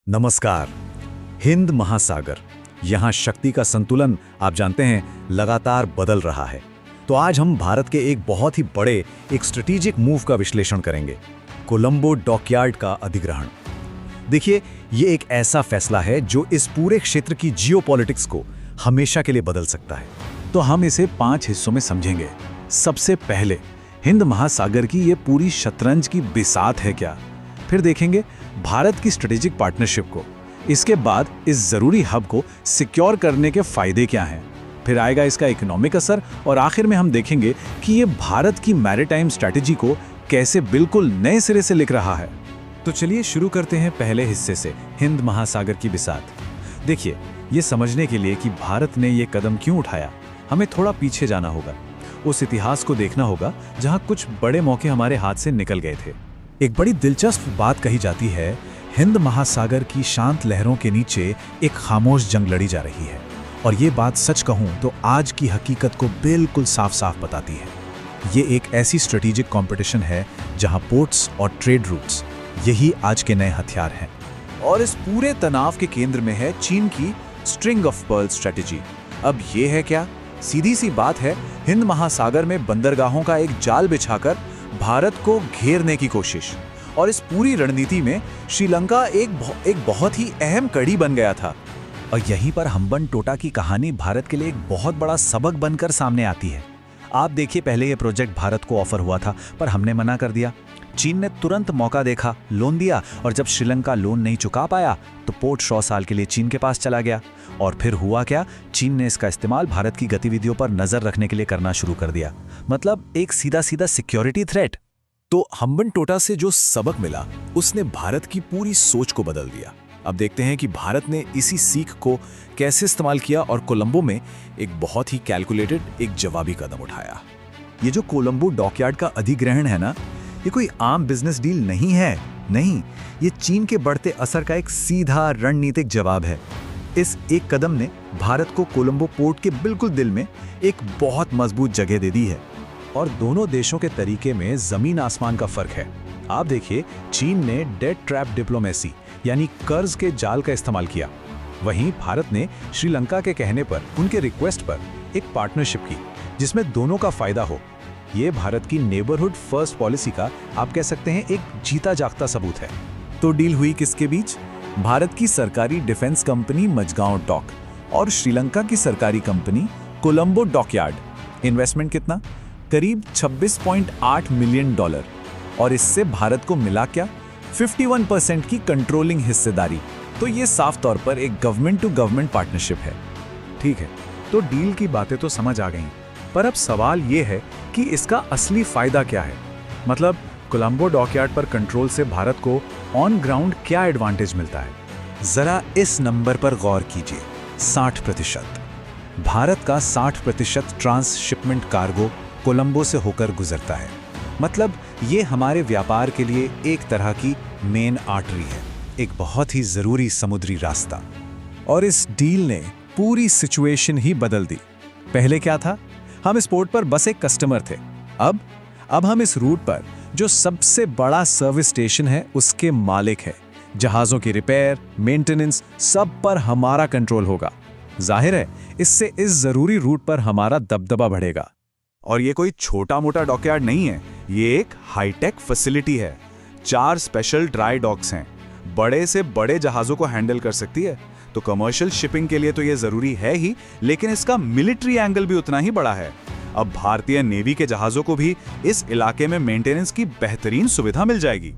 नमस्कार। हिंद महासागर, यहाँ शक्ति का संतुलन आप जानते हैं लगातार बदल रहा है। तो आज हम भारत के एक बहुत ही बड़े एक स्ट्रेटेजिक मूव का विश्लेषण करेंगे, कोलंबो डॉकयार्ड का अधिग्रहण। देखिए, ये एक ऐसा फैसला है जो इस पूरे क्षेत्र की जियोपॉलिटिक्स को हमेशा के लिए बदल सकता है। तो हम इसे 5 हिस्सों में समझेंगे। सबसे पहले हिंद महासागर की ये पूरी शतरंज की बिसात है क्या। फिर देखेंगे भारत की स्ट्रेटेजिक पार्टनरशिप को। इसके बाद इस जरूरी हब को सिक्योर करने के फायदे क्या हैं। फिर आएगा इसका इकोनॉमिक असर और आखिर में हम देखेंगे कि ये भारत की मैरीटाइम स्ट्रैटेजी को कैसे बिल्कुल नए सिरे से लिख रहा है। तो चलिए शुरू करते हैं पहले हिस्से से, हिंद महासागर की बिसात। देखिए, ये समझने के लिए कि भारत ने ये कदम क्यों उठाया, हमें थोड़ा पीछे जाना होगा। उस इतिहास को देखना होगा जहां कुछ बड़े मौके हमारे हाथ से निकल गए थे। एक बड़ी दिलचस्प बात कही जाती है, हिंद महासागर की शांत लहरों के नीचे एक खामोश जंग लड़ी जा रही है। और ये बात सच कहूं तो आज की हकीकत को बिल्कुल साफ साफ बताती है। ये एक ऐसी स्ट्रेटेजिक कंपटीशन है जहां पोर्ट्स और ट्रेड रूट्स, यही आज के नए हथियार हैं। और इस पूरे तनाव के केंद्र में है चीन की स्ट्रिंग ऑफ पर्ल स्ट्रेटेजी। अब ये है क्या? सीधी सी बात है, हिंद महासागर में बंदरगाहों का एक जाल बिछाकर भारत को घेरने की कोशिश। और इस पूरी रणनीति में श्रीलंका एक बहुत ही अहम कड़ी बन गया था। और यहीं पर हम्बनटोटा की कहानी भारत के लिए एक बहुत बड़ा सबक बनकर सामने आती है। आप देखिए, पहले ये प्रोजेक्ट भारत को ऑफर हुआ था, पर हमने मना कर दिया। चीन ने तुरंत मौका देखा, लोन दिया, और जब श्रीलंका लोन नहीं चुका पाया तो पोर्ट 100 साल के लिए चीन के पास चला गया। और फिर हुआ क्या? चीन ने इसका इस्तेमाल भारत की गतिविधियों पर नजर रखने के लिए करना शुरू कर दिया। मतलब एक सीधा सीधा सिक्योरिटी थ्रेट। तो हम्बनटोटा से जो सबक मिला, उसने भारत की पूरी सोच को बदल दिया। अब देखते हैं कि भारत ने इसी सीख को कैसे इस्तेमाल किया और कोलंबो में एक बहुत ही कैलकुलेटेड एक जवाबी कदम उठाया। ये जो कोलंबो डॉकयार्ड का अधिग्रहण है ना, ये कोई आम बिजनेस डील नहीं है। नहीं, ये चीन के बढ़ते असर का एक सीधा रणनीतिक जवाब है। इस एक कदम ने भारत को कोलंबो पोर्ट के बिल्कुल दिल में एक बहुत मजबूत जगह दे दी है। और दोनों देशों के तरीके में जमीन आसमान का फर्क है। आप देखिए, चीन ने डेट ट्रैप डिप्लोमेसी यानी कर्ज के जाल का इस्तेमाल किया। वहीं भारत ने श्रीलंका के कहने पर, उनके रिक्वेस्ट पर एक पार्टनरशिप की जिसमें दोनों का फायदा हो। ये भारत की नेबरहुड फर्स्ट पॉलिसी का आप कह सकते हैं एक जीता जागता सबूत है। तो डील हुई किसके बीच? भारत की सरकारी डिफेंस कंपनी मजगांव डॉक और श्रीलंका की सरकारी कंपनी कोलंबो डॉकयार्ड। इन्वेस्टमेंट कितना? करीब $26.8 मिलियन। और इससे भारत को मिला क्या? 51% की कंट्रोलिंग हिस्सेदारी। तो ये साफ तौर पर एक गवर्नमेंट टू गवर्नमेंट पार्टनरशिप है। ठीक है, तो डील की बातें तो समझ आ गईं, पर अब सवाल ये है कि इसका असली फायदा क्या है। मतलब कोलंबो डॉकयार्ड पर कंट्रोल से भारत को ऑन ग्राउंड क्या एडवांटेज मिलता है? जरा इस नंबर पर गौर कीजिए, 60%। भारत का 60% ट्रांसशिपमेंट कार्गो कोलंबो से होकर गुजरता है। मतलब ये हमारे व्यापार के लिए एक तरह की मेन आर्टरी है, एक बहुत ही जरूरी समुद्री रास्ता। और इस डील ने पूरी सिचुएशन ही बदल दी। पहले क्या था? हम इस पोर्ट पर बस एक कस्टमर थे। अब हम इस रूट पर जो सबसे बड़ा सर्विस स्टेशन है उसके मालिक हैं। जहाज़ों की रिपेयर, मेंटेनेंस, सब पर हमारा कंट्रोल होगा। जाहिर है, इससे इस जरूरी रूट पर हमारा दबदबा बढ़ेगा। और ये कोई छोटा मोटा डॉकयार्ड नहीं है, ये एक हाईटेक फैसिलिटी है। 4 स्पेशल ड्राई डॉक्स हैं, बड़े से बड़े जहाज़ों को हैंडल कर सकती है। तो कमर्शियल शिपिंग के लिए तो ये जरूरी है ही, लेकिन इसका मिलिट्री एंगल भी उतना ही बड़ा है। अब भारतीय नेवी के जहाज़ों को भी इस इलाके में मेंटेनेंस की बेहतरीन सुविधा मिल जाएगी।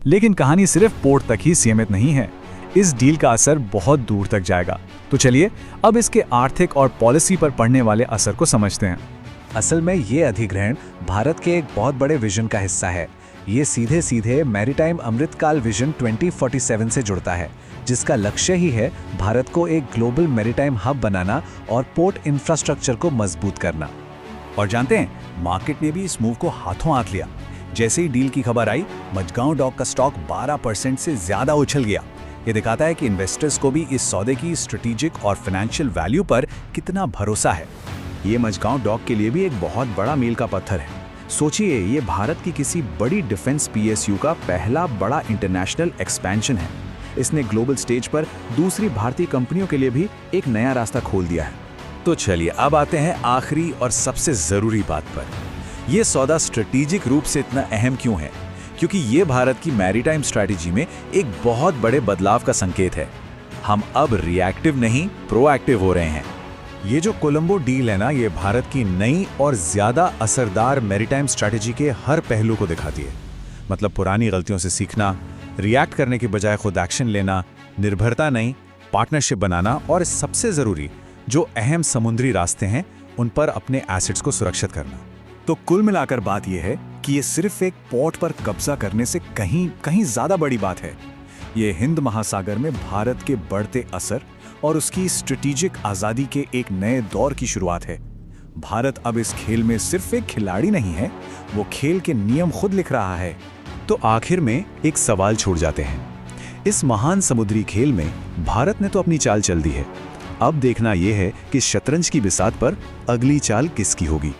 लेकिन कहानी सिर्फ पोर्ट तक ही सीमित नहीं है। इस डील का असर बहुत दूर तक जाएगा। तो चलिए अब इसके आर्थिक और पॉलिसी पर पड़ने वाले असर को समझते हैं। असल में ये अधिग्रहण भारत के एक बहुत बड़े विजन का हिस्सा है। ये सीधे सीधे मैरीटाइम अमृतकाल विजन 2047 से जुड़ता है, जिसका लक्ष्य ही है भारत को एक ग्लोबल मैरीटाइम हब बनाना और पोर्ट इंफ्रास्ट्रक्चर को मजबूत करना। और जानते हैं, मार्केट ने भी इस मूव को हाथों हाथ लिया। जैसे ही डील की खबर आई, मजगांव डॉक का स्टॉक 12% से ज्यादा उछल गया। ये दिखाता है कि इन्वेस्टर्स को भी इस सौदे की स्ट्रेटेजिक और फाइनेंशियल वैल्यू पर कितना भरोसा है। ये मजगांव डॉक के लिए भी एक बहुत बड़ा मील का पत्थर है। सोचिए, ये भारत की किसी बड़ी डिफेंस पीएसयू का पहला बड़ा इंटरनेशनल एक्सपेंशन है। इसने ग्लोबल स्टेज पर दूसरी भारतीय कंपनियों के लिए भी एक नया रास्ता खोल दिया है। तो चलिए अब आते हैं आखिरी और सबसे जरूरी बात पर। यह सौदा स्ट्रेटेजिक रूप से इतना अहम क्यों है? क्योंकि ये भारत की मैरीटाइम स्ट्रैटेजी में एक बहुत बड़े बदलाव का संकेत है। हम अब रिएक्टिव नहीं, प्रोएक्टिव हो रहे हैं। ये जो कोलंबो डील है ना, ये भारत की नई और ज्यादा असरदार मैरीटाइम स्ट्रैटेजी के हर पहलू को दिखाती है। मतलब पुरानी गलतियों से सीखना, रिएक्ट करने के बजाय खुद एक्शन लेना, निर्भरता नहीं, पार्टनरशिप बनाना, और सबसे जरूरी जो अहम समुद्री रास्ते हैं उन पर अपने एसेट्स को सुरक्षित करना। तो कुल मिलाकर बात यह है कि ये सिर्फ एक पोर्ट पर कब्जा करने से कहीं ज्यादा बड़ी बात है। ये हिंद महासागर में भारत के बढ़ते असर और उसकी स्ट्रेटेजिक आजादी के एक नए दौर की शुरुआत है। भारत अब इस खेल में सिर्फ एक खिलाड़ी नहीं है, वो खेल के नियम खुद लिख रहा है। तो आखिर में एक सवाल छोड़ जाते हैं। इस महान समुद्री खेल में भारत ने तो अपनी चाल चल दी है। अब देखना यह है कि शतरंज की बिसात पर अगली चाल किसकी होगी।